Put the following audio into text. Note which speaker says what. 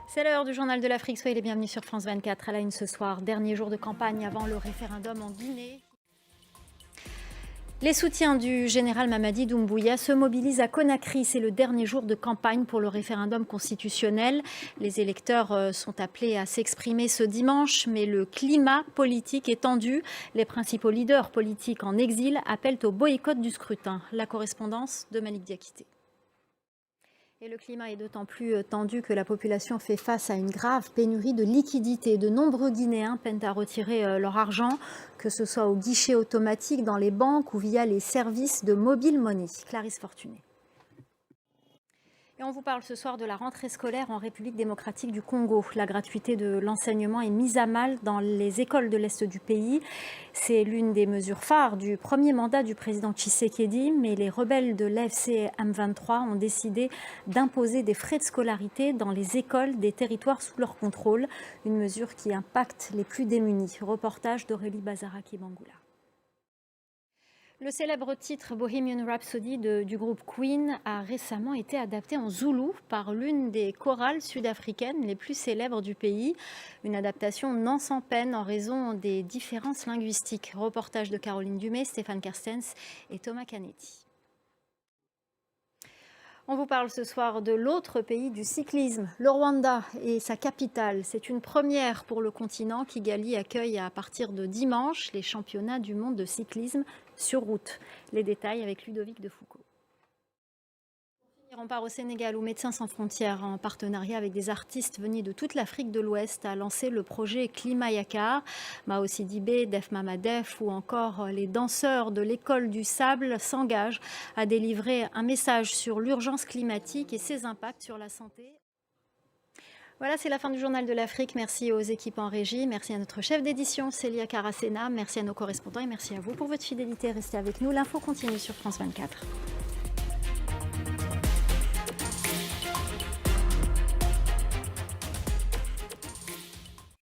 Speaker 1: C'est l'heure du journal de l'Afrique. Soyez les bienvenus sur France 24. À la une ce soir, dernier jour de campagne avant le référendum en Guinée. Les soutiens du général Mamadi Doumbouya se mobilisent à Conakry. C'est le dernier jour de campagne pour le référendum constitutionnel. Les électeurs sont appelés à s'exprimer ce dimanche, mais le climat politique est tendu. Les principaux leaders politiques en exil appellent au boycott du scrutin. La correspondance de Malik Diakité. Et le climat est d'autant plus tendu que la population fait face à une grave pénurie de liquidités. De nombreux Guinéens peinent à retirer leur argent, que ce soit au guichet automatique dans les banques ou via les services de mobile money. Clarisse Fortuné. Et on vous parle ce soir de la rentrée scolaire en République démocratique du Congo. La gratuité de l'enseignement est mise à mal dans les écoles de l'Est du pays. C'est l'une des mesures phares du premier mandat du président Tshisekedi, mais les rebelles de l'AFC M23 ont décidé d'imposer des frais de scolarité dans les écoles des territoires sous leur contrôle, une mesure qui impacte les plus démunis. Reportage d'Aurélie Bazaraki-Bangoula. Le célèbre titre Bohemian Rhapsody du groupe Queen a récemment été adapté en zoulou par l'une des chorales sud-africaines les plus célèbres du pays. Une adaptation non sans peine en raison des différences linguistiques. Reportage de Caroline Dumais, Stéphane Kerstens et Thomas Canetti. On vous parle ce soir de l'autre pays du cyclisme, le Rwanda et sa capitale. C'est une première pour le continent. Kigali accueille à partir de dimanche les championnats du monde de cyclisme sur route. Les détails avec Ludovic de Foucault. On part au Sénégal où Médecins sans frontières, en partenariat avec des artistes venus de toute l'Afrique de l'Ouest, a lancé le projet Climat Yakar. Mao Sidibé, Def Mamadef ou encore les danseurs de l'école du sable s'engagent à délivrer un message sur l'urgence climatique et ses impacts sur la santé. Voilà, c'est la fin du journal de l'Afrique. Merci aux équipes en régie. Merci à notre chef d'édition, Célia Caracena. Merci à nos correspondants et merci à vous pour votre fidélité. Restez avec nous. L'info continue sur France 24.